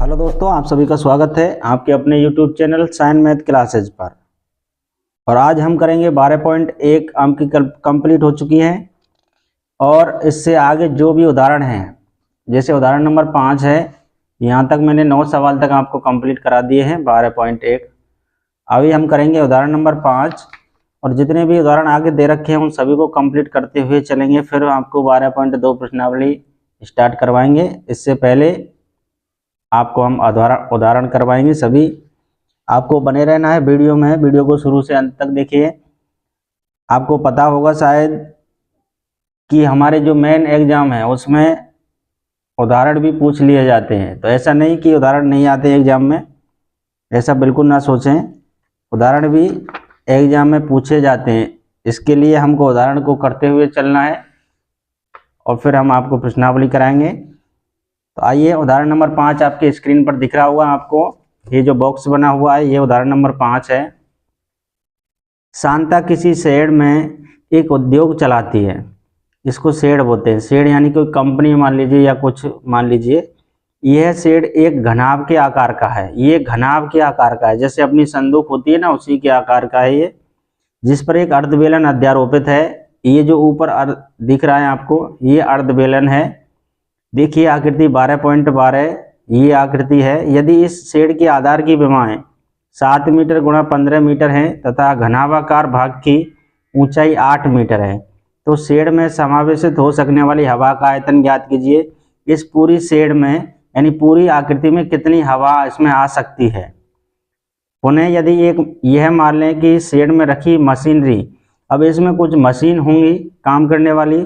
Hello दोस्तों, आप सभी का स्वागत है आपके अपने YouTube channel sine math classes पर। और आज हम करेंगे 12.1 अंक की कंप्लीट हो चुकी हैं और इससे आगे जो भी उदाहरण हैं, जैसे उदाहरण नंबर 5 है, यहाँ तक मैंने 9 सवाल तक आपको कंप्लीट करा दिए हैं 12.1। अभी हम करेंगे उदाहरण नंबर 5 और जितने भी उदाहरण आगे दे रखे हैं उन सभी को कंप्लीट करते हुए चलेंगे। फिर आपको 12.2 प्रश्नावली स्टार्ट करवाएंगे। इससे पहले आपको हम उदाहरण करवाएंगे। सभी आपको बने रहना है वीडियो में, वीडियो को शुरू से अंत तक देखिए। आपको पता होगा शायद कि हमारे जो मेन एग्जाम है उसमें उदाहरण भी पूछ लिए जाते हैं, तो ऐसा नहीं कि उदाहरण नहीं आते एग्जाम में, ऐसा बिल्कुल ना सोचें। उदाहरण भी एग्जाम में पूछे जाते हैं, इसके लिए हमको उदाहरण को करते हुए चलना है और फिर हम आपको प्रश्नावली कराएंगे। तो आइए, उदाहरण नंबर 5 आपके स्क्रीन पर दिख रहा होगा आपको। ये जो बॉक्स बना हुआ है ये उदाहरण नंबर 5 है। शांता किसी शेड में एक उद्योग चलाती है, इसको शेड बोलते हैं। शेड यानी कोई कंपनी मान लीजिए या कुछ मान लीजिए। यह शेड एक घनाभ के आकार का है, ये घनाभ के आकार का है, जैसे अपनी संदूक होती है ना उसी के आकार का है ये, जिस पर एक अर्धबेलन अध्यारोपित है। ये जो ऊपर दिख रहा है आपको ये अर्धबेलन है। देखिए आकृति 12.12 ये आकृति है। यदि इस शेड के आधार की विमाएं 7 मीटर गुणा 15 मीटर है तथा घनाभाकार भाग की ऊंचाई 8 मीटर है, तो शेड में समावेशित हो सकने वाली हवा का आयतन ज्ञात कीजिए। इस पूरी शेड में यानी पूरी आकृति में कितनी हवा इसमें आ सकती है। पुनः यदि एक यह मान लें कि शेड में रखी मशीनरी, अब इसमें कुछ मशीन होंगी काम करने वाली,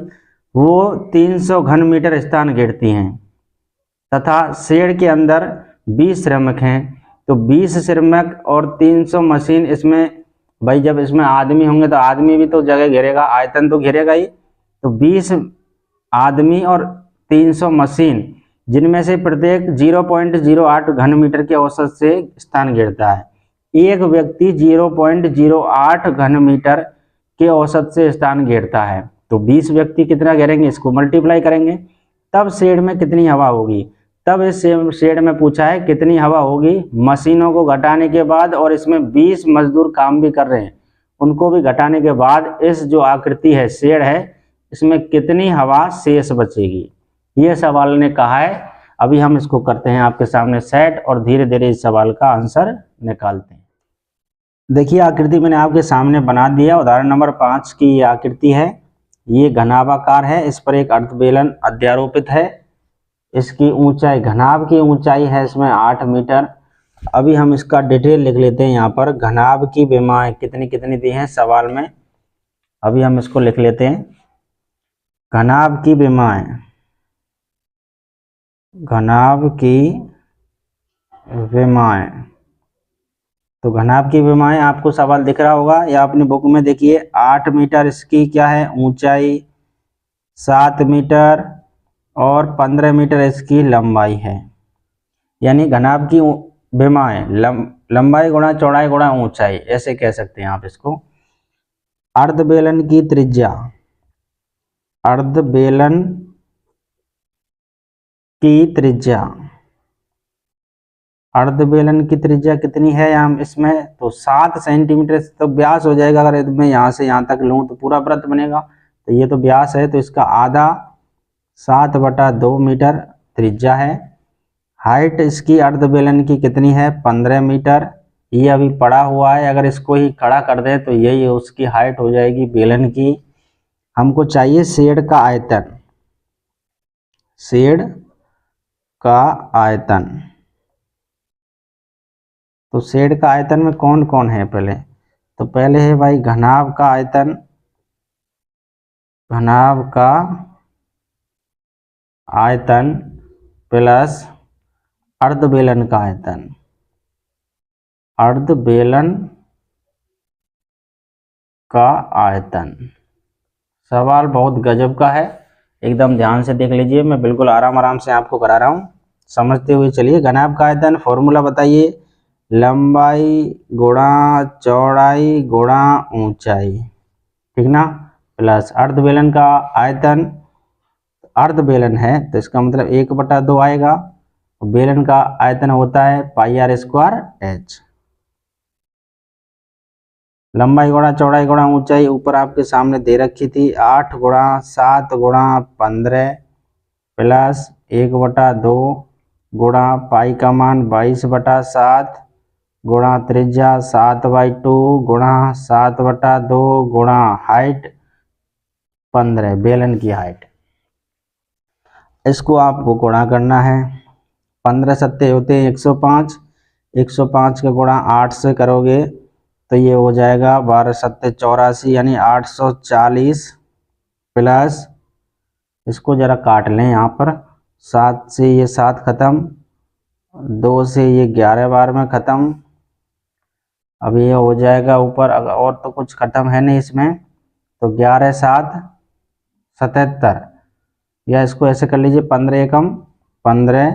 वो 300 घन मीटर स्थान घेरती हैं तथा शेड के अंदर 20 श्रमिक हैं, तो 20 श्रमिक और 300 मशीन, इसमें भाई जब इसमें आदमी होंगे तो आदमी भी तो जगह घेरेगा, आयतन तो घेरेगा ही। तो 20 आदमी और 300 मशीन, जिनमें से प्रत्येक 0.08 घन मीटर के औसत से स्थान घेरता है। एक व्यक्ति 0.08 घन मीटर के औसत से स्थान घेरता है, तो 20 व्यक्ति कितना घेरेंगे, इसको मल्टीप्लाई करेंगे, तब शेड में कितनी हवा होगी। तब इस शेड में पूछा है कितनी हवा होगी मशीनों को घटाने के बाद, और इसमें 20 मजदूर काम भी कर रहे हैं उनको भी घटाने के बाद इस जो आकृति है शेड है इसमें कितनी हवा शेष बचेगी, ये सवाल ने कहा है। अभी हम इसको करते हैं आपके सामने सेट और धीरे धीरे इस सवाल का आंसर निकालते हैं। देखिए आकृति मैंने आपके सामने बना दिया। उदाहरण नंबर 5 की ये आकृति है, ये घनाभाकार है, इस पर एक अर्धबेलन अध्यारोपित है। इसकी ऊंचाई, घनाभ की ऊंचाई है इसमें 8 मीटर। अभी हम इसका डिटेल लिख लेते हैं यहाँ पर। घनाभ की विमाएं कितनी कितनी दी हैं सवाल में, अभी हम इसको लिख लेते हैं। घनाभ की विमाएं, घनाभ की विमाएं, तो घनाभ की विमाएं आपको सवाल दिख रहा होगा या अपनी बुक में देखिए। 8 मीटर इसकी क्या है ऊंचाई, 7 मीटर और 15 मीटर इसकी लंबाई है। यानी घनाभ की विमाएं लंबाई गुणा चौड़ाई गुणा ऊंचाई, ऐसे कह सकते हैं आप इसको। अर्धबेलन की त्रिज्या, अर्धबेलन की त्रिज्या, अर्धबेलन की त्रिज्या कितनी है यहाँ इसमें, तो 7 सेंटीमीटर। तो व्यास हो जाएगा, अगर मैं यहाँ से यहाँ तक लूँ तो पूरा वृत्त बनेगा, तो ये तो व्यास है, तो इसका आधा 7/2 मीटर त्रिज्या है। हाइट इसकी अर्धबेलन की कितनी है 15 मीटर। ये अभी पड़ा हुआ है, अगर इसको ही खड़ा कर दें तो यही उसकी हाइट हो जाएगी बेलन की। हमको चाहिए शेड का आयतन, शेड का आयतन। तो शेड का आयतन में कौन कौन है पहले, तो पहले है भाई घनाभ का आयतन, घनाभ का आयतन प्लस अर्धबेलन का आयतन, अर्धबेलन का आयतन। सवाल बहुत गजब का है, एकदम ध्यान से देख लीजिए, मैं बिल्कुल आराम से आपको करा रहा हूँ, समझते हुए चलिए। घनाभ का आयतन फॉर्मूला बताइए, लंबाई गुणा चौड़ाई गुणा ऊंचाई, ठीक ना, प्लस अर्धबेलन का आयतन, अर्धबेलन है तो इसका मतलब 1/2 आएगा, बेलन का आयतन होता है पाई आर स्क्वायर एच। लंबाई गुणा चौड़ाई गुणा ऊंचाई ऊपर आपके सामने दे रखी थी, 8 गुणा 7 गुणा 15 प्लस 1/2 गुणा पाई का मान 22/7 गुणा त्रिज्या 7/2 गुणा 7/2 गुणा हाइट 15, बेलन की हाइट। इसको आपको गुणा करना है। 15 सत्ते होते हैं 105, 105 का गुणा 8 से करोगे तो ये हो जाएगा 12 सत्ते 84, यानी 840 प्लस, इसको जरा काट लें यहाँ पर, 7 से ये 7 खत्म, 2 से ये 11 बार में खत्म। अब ये हो जाएगा ऊपर, अगर और तो कुछ खत्म है नहीं इसमें, तो 11 7 77, या इसको ऐसे कर लीजिए 15 एकम 15,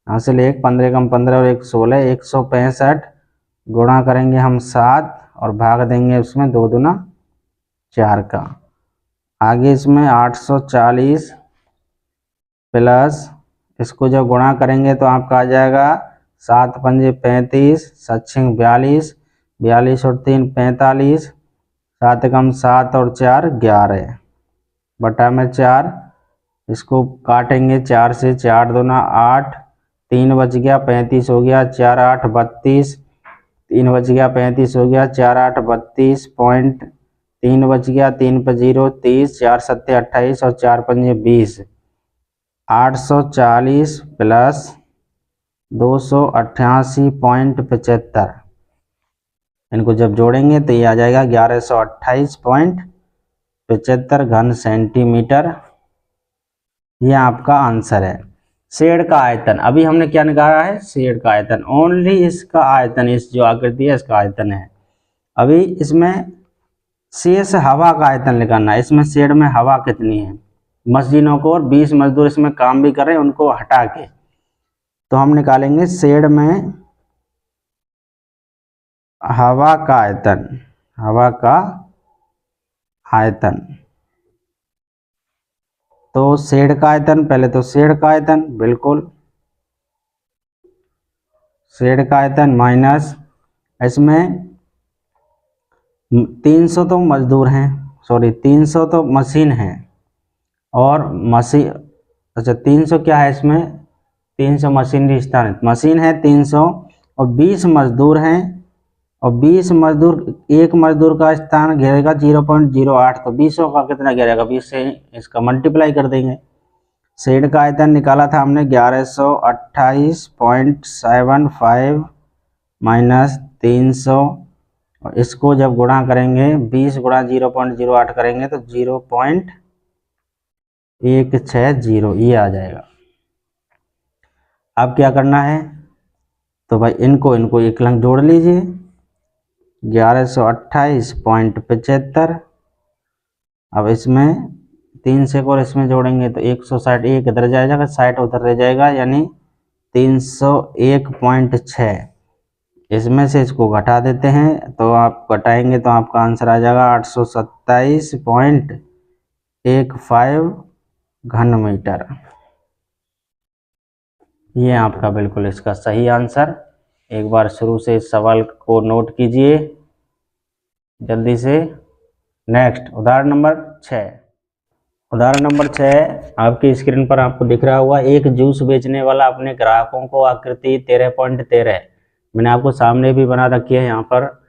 हासिल 1 15 एकम 15 और 1 16, 165 गुणा करेंगे हम 7 और भाग देंगे उसमें 2 दूना 4 का। आगे इसमें 840 प्लस, इसको जब गुणा करेंगे तो आपका आ जाएगा 7 पंजे 35, 7 छिंग 42, 42 और 3 45, 7 एकम 7 और 4 11 बटा में 4, इसको काटेंगे 4 से, 4 दूना 8, 3 बच गया 35 हो गया, 4 8 32, 3 बच गया 35 हो गया, 4 8 32 पॉइंट, 3 बच गया, 3 पे 0 30, 4 सत्ते 28 और 4 पंजे 20, 840 प्लस 288.75, इनको जब जोड़ेंगे तो ये आ जाएगा 1128.75 घन सेंटीमीटर। ये आपका आंसर है। शेड का आयतन, अभी हमने क्या निकाला है, शेड का आयतन, ओनली इसका आयतन, इस जो आकृति है इसका आयतन है। अभी इसमें शेष हवा का आयतन निकालना है। इसमें शेड में हवा कितनी है, मशीनों को और 20 मजदूर इसमें काम भी कर रहे हैं, उनको हटा के तो हम निकालेंगे शेड में हवा का आयतन, हवा का आयतन। तो शेड का आयतन, पहले तो शेड का आयतन, बिल्कुल शेड का आयतन माइनस, इसमें 300 तो मजदूर हैं, सॉरी 300 तो मशीन है, और मशीन, अच्छा 300 क्या है इसमें, 300 मशीनरी स्थान, मशीन है 300 और 20 मजदूर हैं, और 20 मजदूर, एक मजदूर का स्थान घेरेगा 0.08, तो 20 का कितना घेरेगा, 20 से इसका मल्टीप्लाई कर देंगे। शेड का आयतन निकाला था हमने 1128.75 माइनस 300, और इसको जब गुणा करेंगे 20 गुणा 0.08 करेंगे तो 0.160 ये आ जाएगा। अब क्या करना है, तो भाई इनको एक लंग जोड़ लीजिए, 1128.75, अब इसमें 3 से और इसमें जोड़ेंगे तो 160, एक इधर जाएगा 60 उधर रह जाएगा, यानी 301.6, इसमें से इसको घटा देते हैं, तो आप घटाएंगे तो आपका आंसर आ जाएगा 827.15 घन मीटर। ये आपका बिल्कुल इसका सही आंसर। एक बार शुरू से इस सवाल को नोट कीजिए जल्दी से। नेक्स्ट उदाहरण नंबर 6। उदाहरण नंबर 6 आपकी स्क्रीन पर आपको दिख रहा होगा। एक जूस बेचने वाला अपने ग्राहकों को आकृति 13.13 मैंने आपको सामने भी बना रखी है, यहाँ पर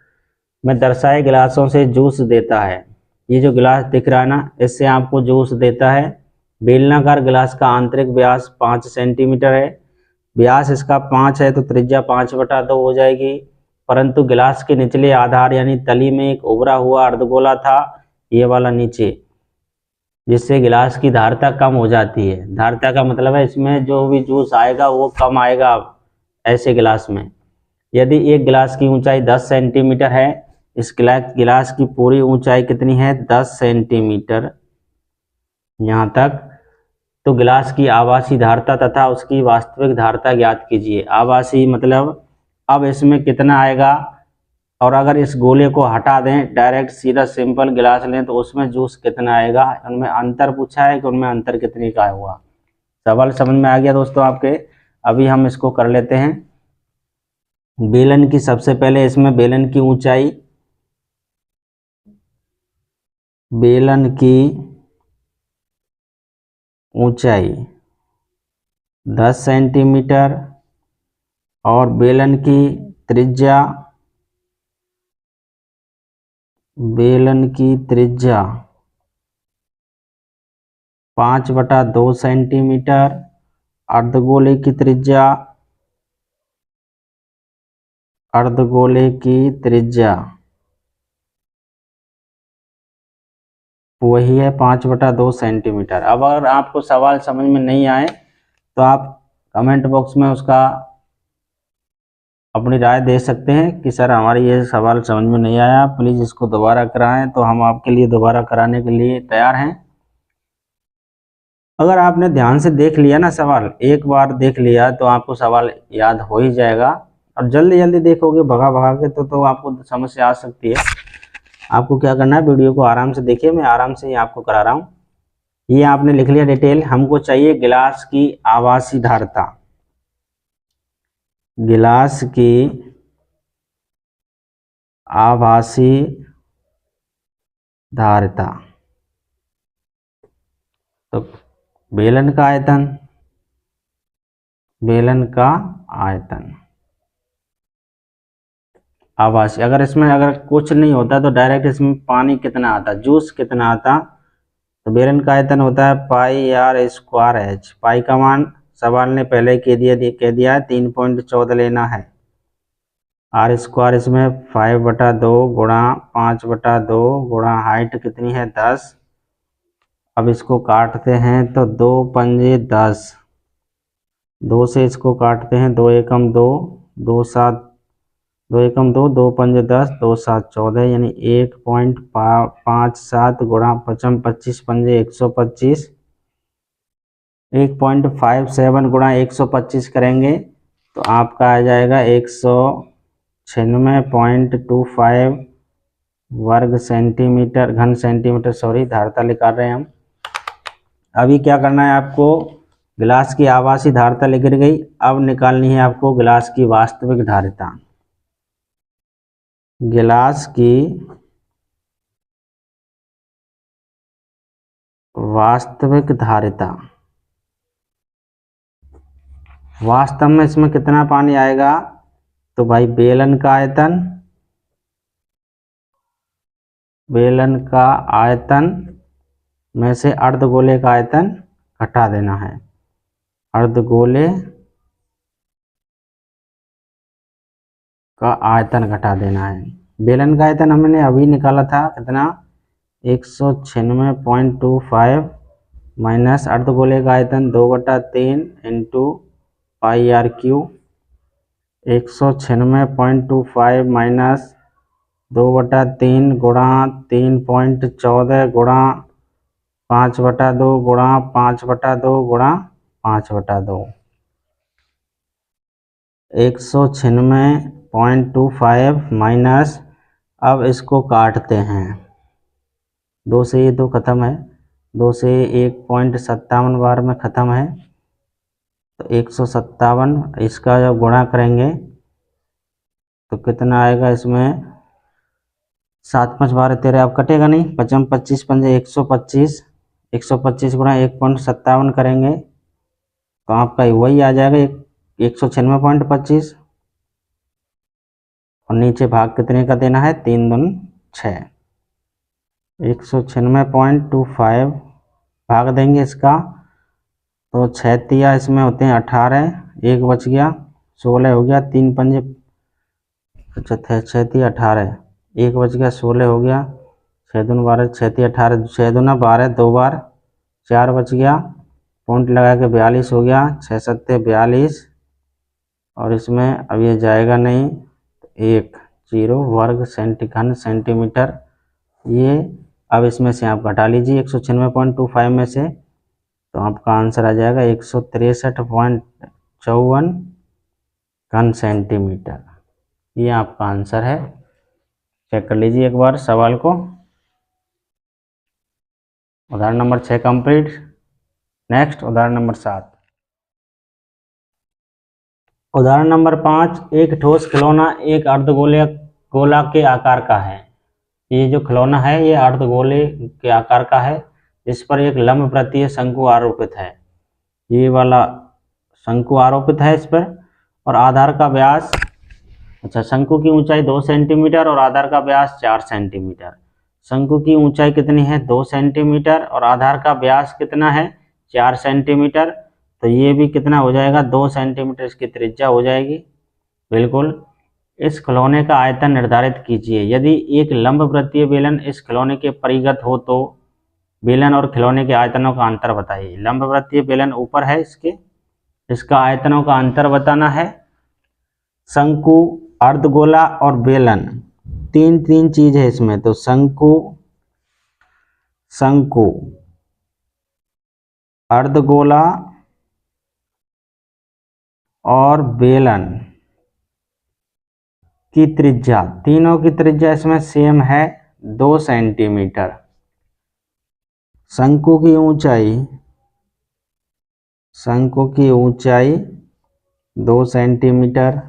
मैं दर्शाए गिलासों से जूस देता है। ये जो गिलास दिख रहा है ना, इससे आपको जूस देता है। बेलनाकार गिलास का आंतरिक व्यास 5 सेंटीमीटर है, व्यास इसका 5 है तो त्रिज्या 5/2 हो जाएगी, परंतु गिलास के निचले आधार यानी तली में एक उभरा हुआ अर्धगोला था, ये वाला नीचे, जिससे गिलास की धारता कम हो जाती है। धारता का मतलब है इसमें जो भी जूस आएगा वो कम आएगा ऐसे गिलास में। यदि एक गिलास की ऊंचाई 10 सेंटीमीटर है, इस गिलास की पूरी ऊंचाई कितनी है 10 सेंटीमीटर यहाँ तक, तो गिलास की आभासी धारता तथा उसकी वास्तविक धारता ज्ञात कीजिए। आभासी मतलब अब इसमें कितना आएगा, और अगर इस गोले को हटा दें, डायरेक्ट सीधा सिंपल गिलास लें तो उसमें जूस कितना आएगा। उनमें अंतर पूछा है कि उनमें अंतर कितने का हुआ। सवाल समझ में आ गया दोस्तों आपके। अभी हम इसको कर लेते हैं। बेलन की सबसे पहले इसमें बेलन की ऊंचाई, बेलन की ऊंचाई 10 सेंटीमीटर और बेलन की त्रिज्या, बेलन की त्रिज्या 5/2 सेंटीमीटर, अर्धगोले की त्रिज्या, अर्धगोले की त्रिज्या वही है 5/2 सेंटीमीटर। अब अगर आपको सवाल समझ में नहीं आए तो आप कमेंट बॉक्स में उसका अपनी राय दे सकते हैं कि सर हमारी ये सवाल समझ में नहीं आया, प्लीज़ इसको दोबारा कराएं, तो हम आपके लिए दोबारा कराने के लिए तैयार हैं। अगर आपने ध्यान से देख लिया ना सवाल, एक बार देख लिया तो आपको सवाल याद हो ही जाएगा। और जल्दी जल्दी देखोगे भगा भगा के तो आपको समस्या आ सकती है। आपको क्या करना है, वीडियो को आराम से देखिए, मैं आराम से ही आपको करा रहा हूँ। ये आपने लिख लिया डिटेल। हमको चाहिए गिलास की आभासी धारिता, गिलास की आभासी धारिता। तो बेलन का आयतन, बेलन का आयतन आभासी। अगर इसमें अगर कुछ नहीं होता तो डायरेक्ट इसमें पानी कितना आता, जूस कितना आता, तो बेलन का आयतन होता है πr²h। पाई का मान सवाल ने पहले कह दिया है 3.14 लेना है। r² इसमें 5/2 गुणा 5/2 गुणा हाइट कितनी है 10। अब इसको काटते हैं तो 2 पंजे 10, 2 से इसको काटते हैं, 2 एकम 2, 2 7, 2 एकम 2, 2 पंजे 10, 2 7 14, यानी 1.57 गुणा 25 पंजे 125, 1.57 गुणा 125 करेंगे तो आपका आ जाएगा 196.25 वर्ग सेंटीमीटर, घन सेंटीमीटर, सॉरी धारिता निकाल रहे हैं हम। अभी क्या करना है आपको, गिलास की आभासी धारिता लिख गई, अब निकालनी है आपको गिलास की वास्तविक धारिता। गिलास की वास्तविक धारिता, वास्तव में इसमें कितना पानी आएगा, तो भाई बेलन का आयतन, बेलन का आयतन में से अर्धगोले का आयतन घटा देना है, अर्धगोले का आयतन घटा देना है। बेलन का आयतन हमने अभी निकाला था कितना, 196.25 माइनस अर्धगोले का आयतन 2/3 इंटू πr³ 196.25 माइनस 2/3 गुणा 3.14 गुणा 5/2 गुणा 5/2 गुणा 5/2, 196.25 माइनस, अब इसको काटते हैं, 2 से ये 2 खत्म है, 2 से 1.57 बार में ख़त्म है, तो 157, इसका जब गुणा करेंगे तो कितना आएगा, इसमें 7 5 12 13, अब कटेगा नहीं, 55 25 पंजे 125, 125 गुणा 1.57 करेंगे तो आपका वही आ जाएगा 196.25, और नीचे भाग कितने का देना है, 3 दूनी 6, 196.25 भाग देंगे इसका तो 6 तिया इसमें होते हैं 18, एक बच गया 16 हो गया, 3 पंजे, अच्छा 6 तिया 18, एक बच गया 16 हो गया, 6 दूनी 12, 6 तिया 18, 6 दूना 12, 2 बार 4 बच गया, पॉइंट लगा के 42 हो गया, 6 7 42, और इसमें अब ये जाएगा नहीं, 1 0 वर्ग घन सेंटीमीटर। ये अब इसमें से आप घटा लीजिए 196.25 में से, तो आपका आंसर आ जाएगा 163.54 घन सेंटीमीटर। ये आपका आंसर है। चेक कर लीजिए एक बार सवाल को। उदाहरण नंबर 6 कंप्लीट। नेक्स्ट उदाहरण नंबर 7। उदाहरण नंबर 5, एक ठोस खिलौना एक अर्धगोले गोला के आकार का है। ये जो खिलौना है ये अर्धगोले के आकार का है, जिस पर एक लंब वृत्तीय शंकु आरोपित है। ये वाला शंकु आरोपित है इस पर, और आधार का व्यास, अच्छा, शंकु की ऊंचाई 2 सेंटीमीटर और आधार का व्यास 4 सेंटीमीटर। शंकु की ऊंचाई कितनी है? 2 सेंटीमीटर, और आधार का व्यास कितना है? 4 सेंटीमीटर। तो ये भी कितना हो जाएगा? 2 सेंटीमीटर इसकी त्रिज्या हो जाएगी। बिल्कुल। इस खिलौने का आयतन निर्धारित कीजिए। यदि एक लंब वृत्तीय बेलन इस खिलौने के परिगत हो तो बेलन और खिलौने के आयतनों का अंतर बताइए। लंब वृत्तीय बेलन ऊपर है इसके, इसका आयतनों का अंतर बताना है। शंकु, अर्धगोला और बेलन, तीन चीज है इसमें। तो शंकु, अर्धगोला और बेलन की त्रिज्या, तीनों की त्रिज्या इसमें सेम है, 2 सेंटीमीटर। शंकु की ऊंचाई 2 सेंटीमीटर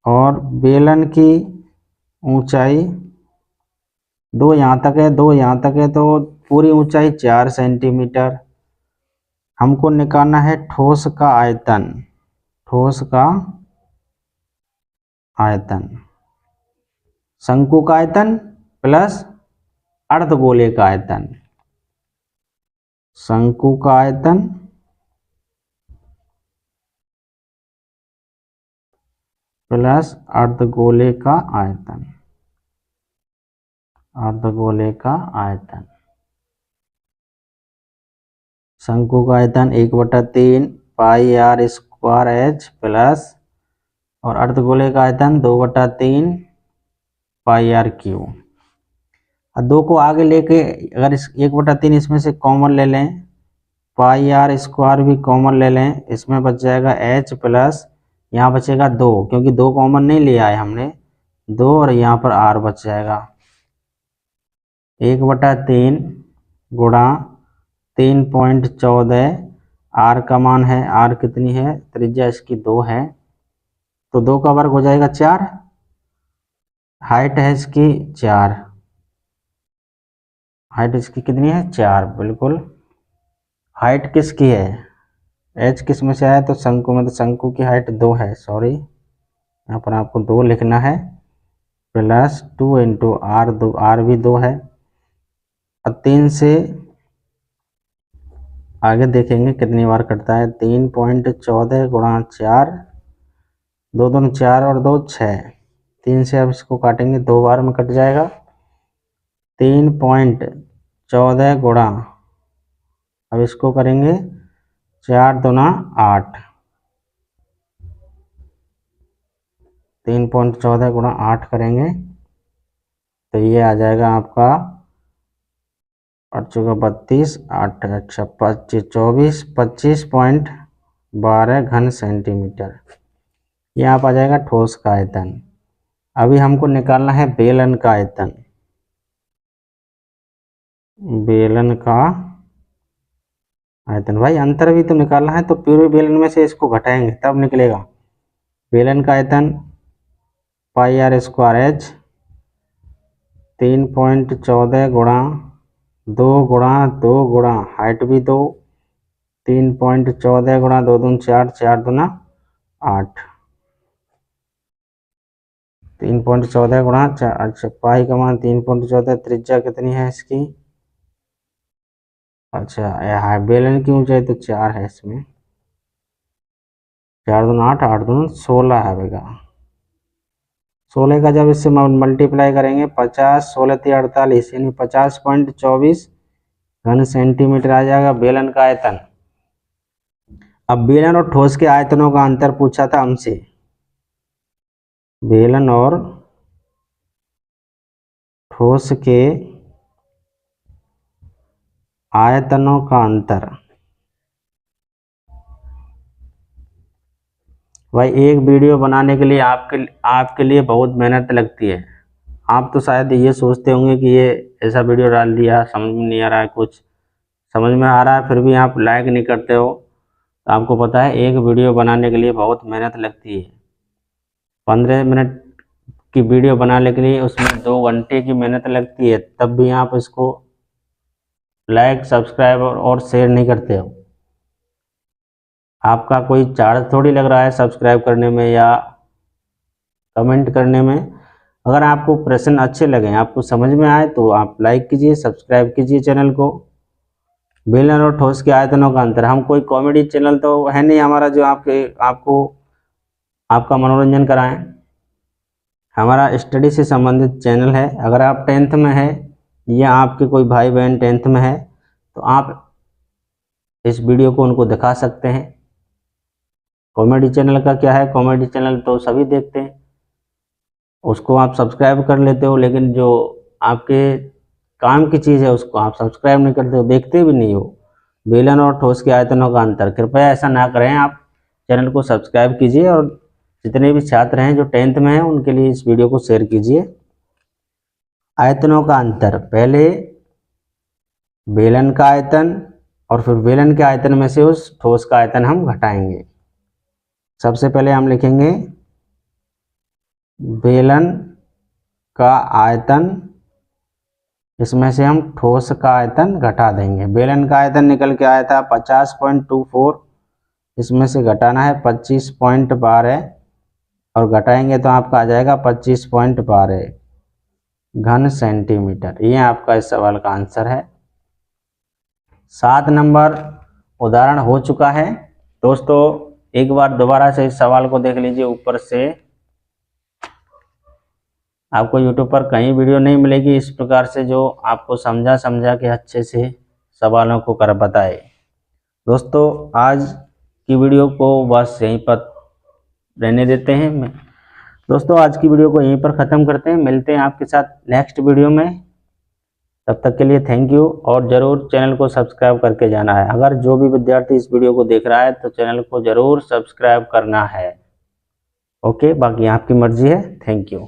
और बेलन की ऊंचाई 2 यहाँ तक है, 2 यहाँ तक है, तो पूरी ऊंचाई 4 सेंटीमीटर। हमको निकालना है ठोस का आयतन। शंकु का आयतन प्लस अर्धगोले का आयतन। शंकु का आयतन प्लस अर्धगोले का आयतन। शंकु का आयतन 1/3 पाई आर स्क्वायर एच प्लस, और अर्धगोले का आयतन 2/3 पाई आर क्यू। और 2 को आगे लेके अगर इस 1/3 इसमें से कॉमन ले लें, पाई आर स्क्वायर भी कॉमन ले लें, इसमें बच जाएगा एच प्लस, यहाँ बचेगा 2, क्योंकि 2 कॉमन नहीं लिया है हमने, 2, और यहाँ पर आर बच जाएगा 1/3 गुणा 3.14। आर का मान है, आर कितनी है? त्रिज्या इसकी 2 है, तो 2 का वर्ग हो जाएगा 4। हाइट है इसकी 4, हाइट इसकी कितनी है? 4। बिल्कुल। हाइट किसकी है? एच किस में से आया? तो शंकु में, तो शंकु की हाइट 2 है, सॉरी यहाँ पर आपको 2 लिखना है, प्लस 2 इंटू आर, 2, आर भी 2 है। और 3 से आगे देखेंगे कितनी बार कटता है। 3.14 गुणा 4, 2 2 4 और 2 6, 3 से अब इसको काटेंगे 2 बार में कट जाएगा। 3.14 गुणा, अब इसको करेंगे 4 दूना 8, 3.14 गुणा 8 करेंगे तो ये आ जाएगा आपका 8 चौका 32, 8 अच्छा 25, 25.12 घन सेंटीमीटर। ये आप आ जाएगा ठोस का आयतन। अभी हमको निकालना है बेलन का आयतन। बेलन का आयतन, भाई अंतर भी तो निकालना है, तो पूरे बेलन में से इसको घटाएंगे तब निकलेगा। बेलन का आयतन पाई आर स्क्वायर एच 3.14 गुणा 2 गुणा 2 गुणा हाइट भी 2, 3.14 गुणा 2 दून 4, 4 दूना 8, 3.14 गुणा 4, अच्छा पाई का मान 3.14, त्रिज्या कितनी है इसकी? अच्छा यहाँ बेलन की ऊंचाई तो 4 है इसमें, 4 दून 8, 8 दून 16 है बेगा। 16 का जब इससे मल्टीप्लाई करेंगे 50, 16 × 48 यानी 50.24 घन सेंटीमीटर आ जाएगा बेलन का आयतन। अब बेलन और ठोस के आयतनों का अंतर पूछा था हमसे। बेलन और ठोस के आयतनों का अंतर, भाई एक वीडियो बनाने के लिए आपके लिए बहुत मेहनत लगती है। आप तो शायद ये सोचते होंगे कि ये ऐसा वीडियो डाल दिया, समझ में नहीं आ रहा है, कुछ समझ में आ रहा है फिर भी आप लाइक नहीं करते हो। तो आपको पता है एक वीडियो बनाने के लिए बहुत मेहनत लगती है। 15 मिनट की वीडियो बनाने के लिए उसमें 2 घंटे की मेहनत लगती है, तब भी आप इसको लाइक, सब्सक्राइब और शेयर नहीं करते हो। आपका कोई चार्ज थोड़ी लग रहा है सब्सक्राइब करने में या कमेंट करने में। अगर आपको प्रश्न अच्छे लगे, आपको समझ में आए, तो आप लाइक कीजिए, सब्सक्राइब कीजिए चैनल को। बेलन और ठोस के आयतनों का अंतर। हम कोई कॉमेडी चैनल तो है नहीं हमारा जो आपको आपका मनोरंजन कराएं। हमारा स्टडी से संबंधित चैनल है। अगर आप 10th में है या आपके कोई भाई बहन 10th में है, तो आप इस वीडियो को उनको दिखा सकते हैं। कॉमेडी चैनल का क्या है, कॉमेडी चैनल तो सभी देखते हैं, उसको आप सब्सक्राइब कर लेते हो, लेकिन जो आपके काम की चीज़ है उसको आप सब्सक्राइब नहीं करते हो, देखते भी नहीं हो। बेलन और ठोस के आयतनों का अंतर। कृपया ऐसा ना करें, आप चैनल को सब्सक्राइब कीजिए और जितने भी छात्र हैं जो 10th में हैं उनके लिए इस वीडियो को शेयर कीजिए। आयतनों का अंतर। पहले बेलन का आयतन और फिर बेलन के आयतन में से उस ठोस का आयतन हम घटाएंगे। सबसे पहले हम लिखेंगे बेलन का आयतन, इसमें से हम ठोस का आयतन घटा देंगे। बेलन का आयतन निकल के आया था 50.24, इसमें से घटाना है 25.12 और घटाएंगे तो आपका आ जाएगा 25.12 घन सेंटीमीटर। ये आपका इस सवाल का आंसर है। 7 नंबर उदाहरण हो चुका है। दोस्तों एक बार दोबारा से इस सवाल को देख लीजिए ऊपर से। आपको YouTube पर कहीं वीडियो नहीं मिलेगी इस प्रकार से जो आपको समझा के अच्छे से सवालों को कर बताए। दोस्तों आज की वीडियो को बस यहीं पर रहने देते हैं। दोस्तों आज की वीडियो को यहीं पर ख़त्म करते हैं। मिलते हैं आपके साथ नेक्स्ट वीडियो में। तब तक के लिए थैंक यू, और ज़रूर चैनल को सब्सक्राइब करके जाना है। अगर जो भी विद्यार्थी इस वीडियो को देख रहा है तो चैनल को ज़रूर सब्सक्राइब करना है। ओके, बाकी आपकी मर्जी है। Thank you.